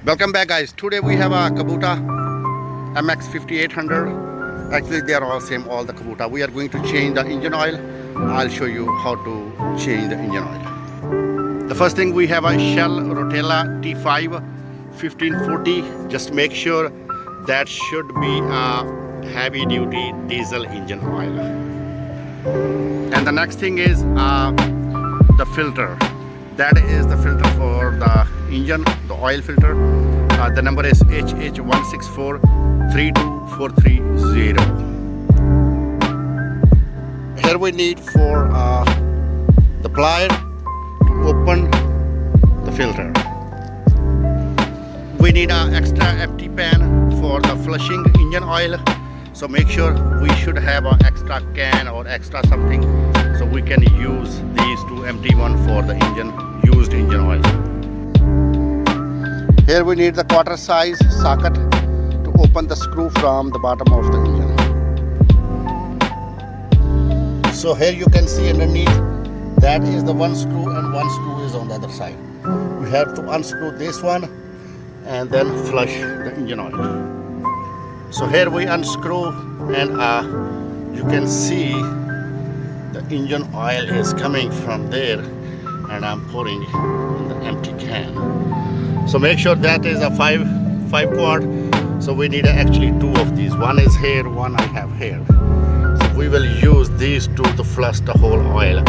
Welcome back, guys. Today we have a Kubota MX5800. Actually they are all same, all the Kubota. We are going to change the engine oil. I'll show you how to change the engine oil. The first thing, we have a Shell Rotella T5 1540. Just make sure that should be a heavy duty diesel engine oil. And the next thing is the filter. That is the filter for the engine, the oil filter. The number is HH164-32430. Here we need for the plier to open the filter. We need an extra empty pan for the flushing engine oil. So make sure we should have an extra can or extra something so we can use these two empty one for the used engine oil. Here we need the quarter size socket to open the screw from the bottom of the engine. So here you can see underneath, that is the one screw and one screw is on the other side. We have to unscrew this one and then flush the engine oil. So here we unscrew and you can see the engine oil is coming from there and I'm pouring in the empty can. So make sure that is a 5 quart. So we need actually two of these. One is here, one I have here. So we will use these two to flush the whole oil.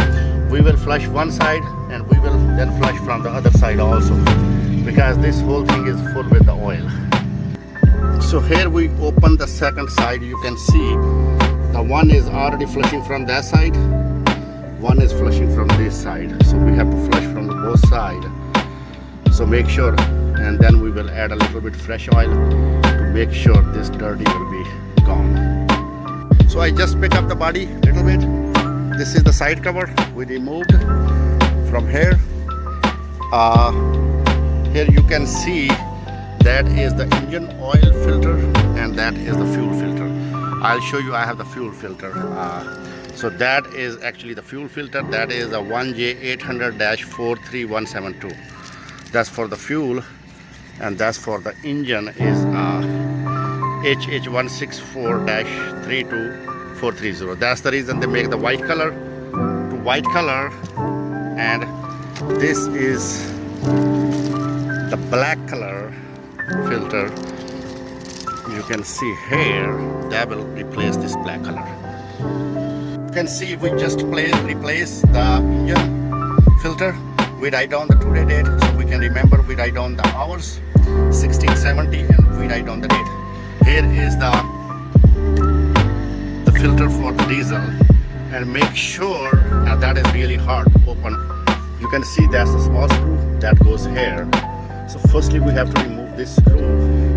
We will flush one side and we will then flush from the other side also, because this whole thing is full with the oil. So here we open the second side. You can see the one is already flushing from that side, one is flushing from this side. So we have to flush from both sides. So make sure, and then we will add a little bit fresh oil to make sure this dirty will be gone. So I just pick up the body a little bit. This is the side cover we removed from here. Here you can see that is the engine oil filter and that is the fuel filter. I'll show you. I have the fuel filter. So that is actually the fuel filter. That is a 1J800-43172. That's for the fuel, and that's for the engine is HH164-32430. That's the reason they make the white color to white color, and this is the black color filter. You can see here that will replace this black color. You can see we just replace the engine filter. We write down the today date so we can remember. We write down the hours 1670 and we write down the date. Here is the filter for the diesel, and make sure that is really hard to open. You can see that's a small screw that goes here. So firstly we have to remove this screw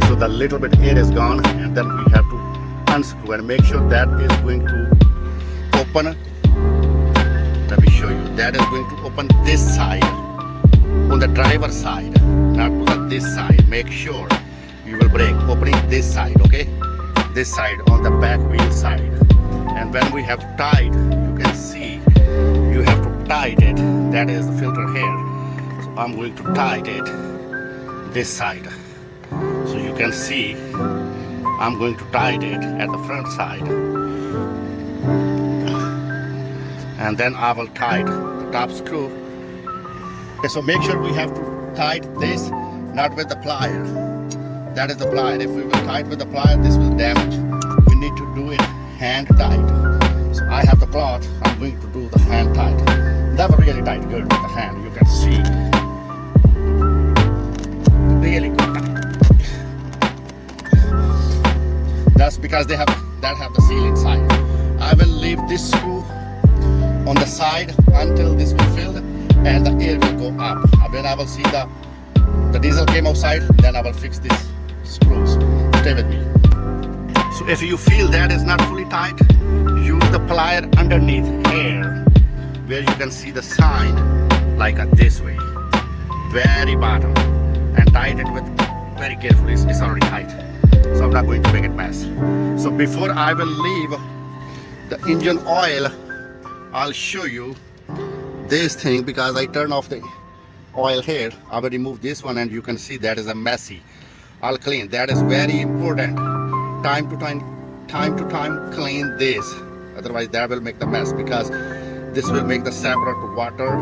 so the little bit air is gone, and then we have to unscrew and make sure that is going to open. Let me show you. That is going to open this side on the driver's side, not on this side. Make sure you will brake opening this side, okay? This side on the back wheel side. And when we have tied, you can see you have to tight it. That is the filter here. So I'm going to tight it this side. So you can see I'm going to tight it at the front side. And then I will tight the top screw. Okay, so make sure we have to tight this, not with the plier. That is the plier. If we will tight with the plier, this will damage. We need to do it hand tight. So I have the cloth. I'm going to do the hand tight. That will really tight good with the hand. You can see really good tight. That's because they have the seal inside. I will leave this screw on the side until this will fill and the air will go up. When I will see the diesel came outside, then I will fix these screws. Stay with me. So if you feel that is not fully tight, use the plier underneath here where you can see the sign like this way, very bottom, and tight it with very carefully. It's already tight, so I'm not going to make it mess. So before I will leave the engine oil, I'll show you this thing, because I turn off the oil here. I will remove this one, and you can see that is a messy. I'll clean. That is very important. Time to time clean this. Otherwise that will make the mess, because this will make the separate water.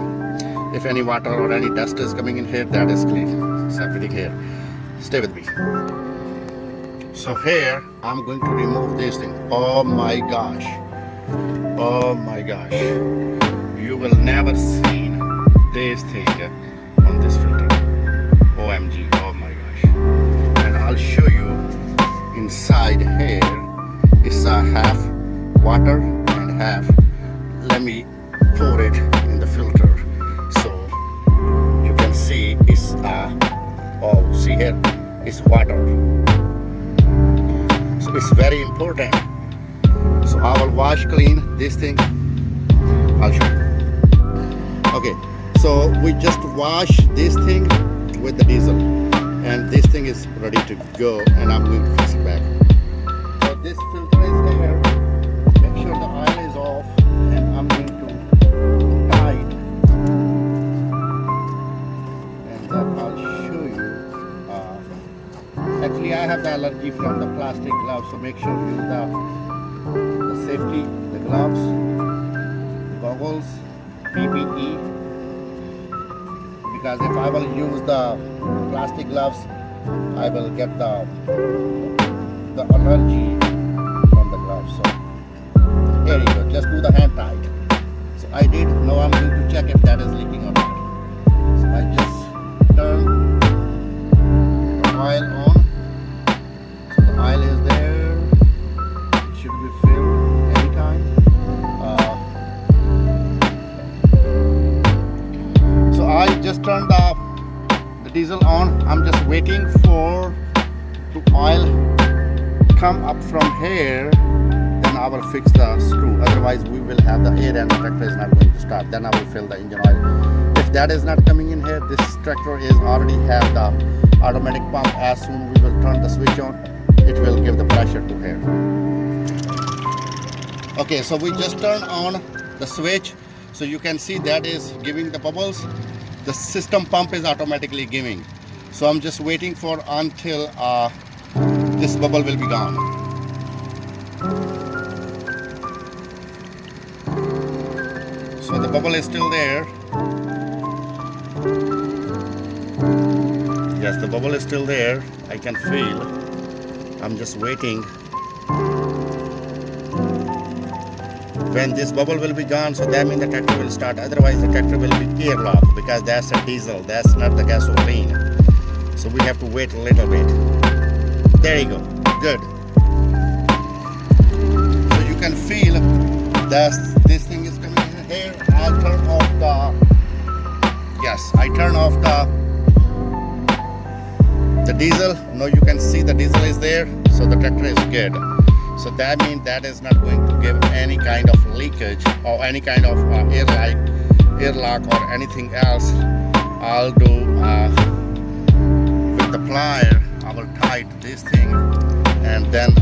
If any water or any dust is coming in here, that is clean. Separating here. Stay with me. So here I'm going to remove this thing. Oh my gosh. Oh my gosh. You will never see this thing on this filter. OMG. Oh my gosh. And I'll show you inside here. It's a half water and half. Let me pour it in the filter so you can see it's oh, see here, it's water. So it's very important. So I will wash clean this thing. I'll show you. Okay, so we just wash this thing with the diesel, and this thing is ready to go, and I'm going to fix it back. So this filter is here. Make sure the oil is off, and I'm going to tight, and then I'll show you. Actually, I have the allergy from the plastic gloves, so make sure you use the safety, the gloves, goggles, PPE. Because if I will use the plastic gloves, I will get the allergy from the gloves. So here you go. Just do the hand tight. So I did. Now I'm going to check if that is leaking or not. So I just turn the oil on. So the oil is there. It should be filled anytime. So I just turned the diesel on. I'm just waiting for the oil come up from here. Then I will fix the screw. Otherwise we will have the air and the tractor is not going to start. Then I will fill the engine oil. If that is not coming in here, this tractor is already have the automatic pump. As soon we will turn the switch on, it will give the pressure to here. Okay, so we just turn on the switch. So you can see that is giving the bubbles. The system pump is automatically giving. So I'm just waiting for until this bubble will be gone. So the bubble is still there. Yes, the bubble is still there. I can feel. I'm just waiting. When this bubble will be gone, so that means the tractor will start. Otherwise the tractor will be airlock, because that's a diesel, that's not the gasoline. So we have to wait a little bit. There you go. Good. So you can feel that this thing is coming in here. I'll turn off the, yes, I turn off the diesel. Now you can see the diesel is there. So the tractor is good. So that means that is not going to give any kind of leakage or any kind of airlock or anything else. I'll do with the plier, I will tight this thing, and then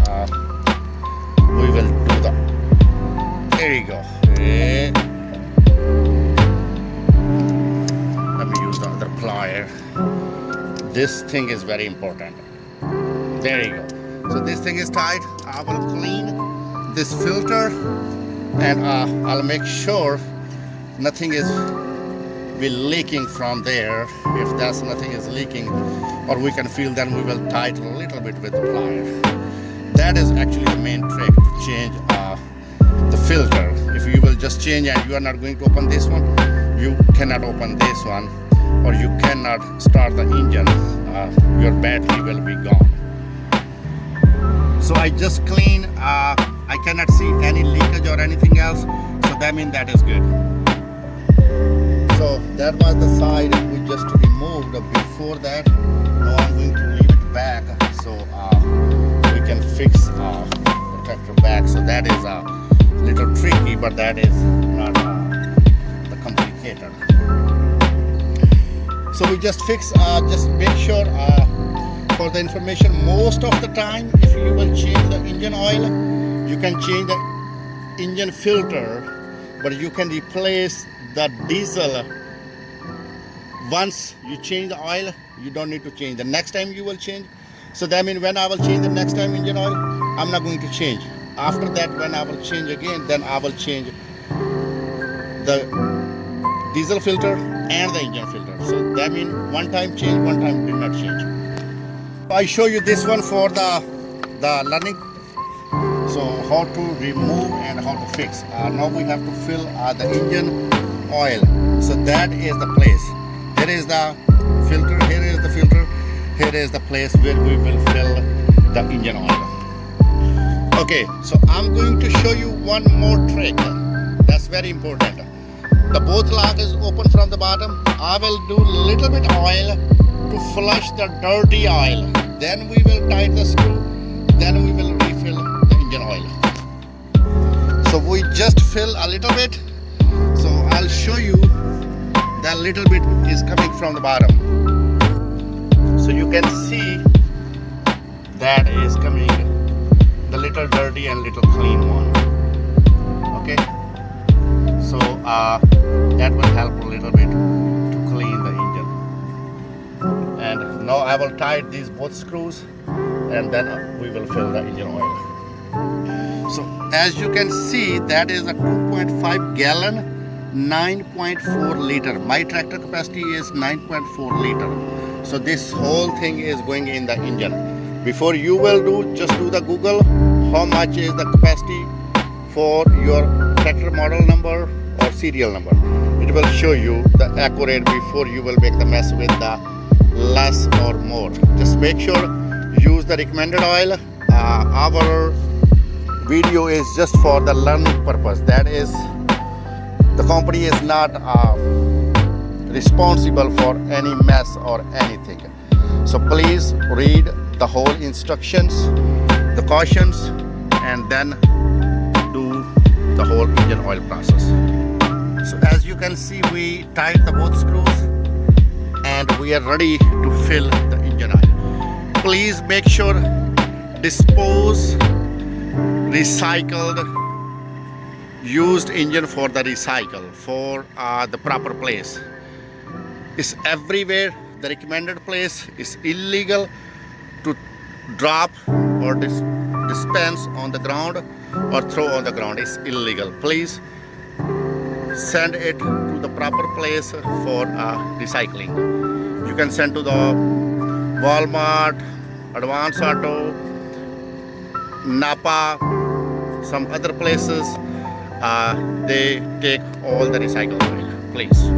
we will do there you go. Let me use the other plier. This thing is very important. There you go. So this thing is tight. I will clean this filter, and I'll make sure nothing is leaking from there. If that's nothing is leaking or we can feel, then we will tighten a little bit with the plier. That is actually the main trick to change the filter. If you will just change and you are not going to open this one, you cannot open this one, or you cannot start the engine. Your battery will be gone. So I just clean. I cannot see any leakage or anything else. So that means that is good. So that was the side we just removed before that. Now I'm going to leave it back so we can fix the tractor back. So that is a little tricky, but that is not the complicated. So we just fix, just make sure for the information, most of the time if you will change the engine oil, you can change the engine filter, but you can replace the diesel once you change the oil, you don't need to change. The next time you will change. So that means when I will change the next time engine oil, I'm not going to change. After that, when I will change again, then I will change the diesel filter and the engine filter. So that means one time change, one time did not change. I show you this one for the learning. So how to remove and how to fix. Now we have to fill the engine oil. So that is the place. Here is the filter, here is the filter, here is the place where we will fill the engine oil. Okay, so I'm going to show you one more trick. That's very important. The both lock is open from the bottom. I will do little bit oil to flush the dirty oil. Then we will tighten the screw. Then we will refill the engine oil. So we just fill a little bit. So I'll show you that little bit is coming from the bottom. So you can see that is coming the little dirty and little clean one. Okay. So that will help a little bit to clean the engine. And now I will tighten these both screws and then we will fill the engine oil. So as you can see, that is a 2.5 gallon, 9.4 liter. My tractor capacity is 9.4 liter. So this whole thing is going in the engine. Before you will do, just do the Google, how much is the capacity for your tractor model number or serial number. It will show you the accurate before you will make the mess with the less or more. Just make sure use the recommended oil. Our video is just for the learning purpose. That is, the company is not responsible for any mess or anything. So please read the whole instructions, the cautions, and then do the whole engine oil process. So as you can see, we tied the both screws and we are ready to fill the engine oil. Please make sure dispose recycled used engine for the recycle for the proper place. It's everywhere. The recommended place is illegal to drop or dispense on the ground or throw on the ground. It's illegal. Please send it to the proper place for recycling. You can send to the Walmart, Advance Auto, Napa, some other places. They take all the recycled oil. Please.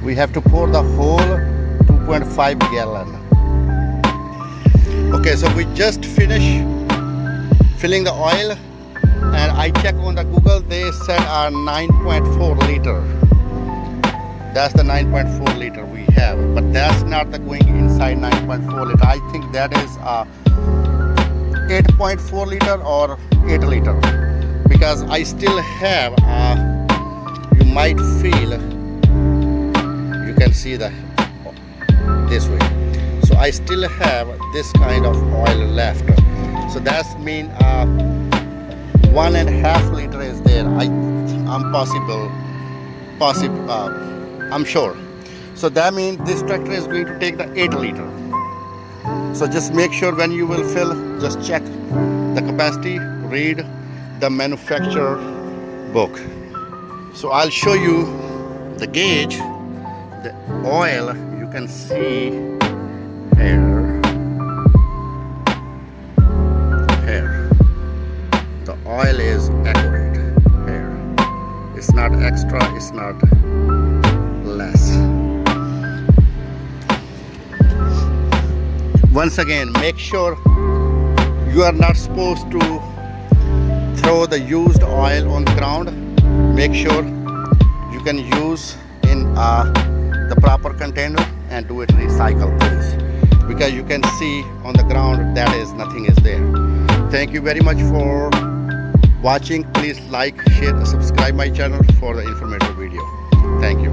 We have to pour the whole 2.5 gallon. Okay, so we just finished filling the oil, and I checked on the Google. They said 9.4 liter. That's the 9.4 liter we have, but that's not the going inside 9.4 liter. I think that is 8.4 liter or 8 liter, because I still have you might feel, you can see the this way. So I still have this kind of oil left. So that's mean 1.5 liter is there. I'm sure. So that means this tractor is going to take the 8 liter. So just make sure when you will fill, just check the capacity, read the manufacturer book. So I'll show you the gauge, the oil. You can see here. The oil is accurate here. It's not extra, it's not less. Once again, make sure you are not supposed to throw the used oil on the ground. Make sure you can use in the proper container and do it recycle, please, because you can see on the ground that is nothing is there. Thank you very much for watching. Please like, share, subscribe my channel for the informative video. Thank you.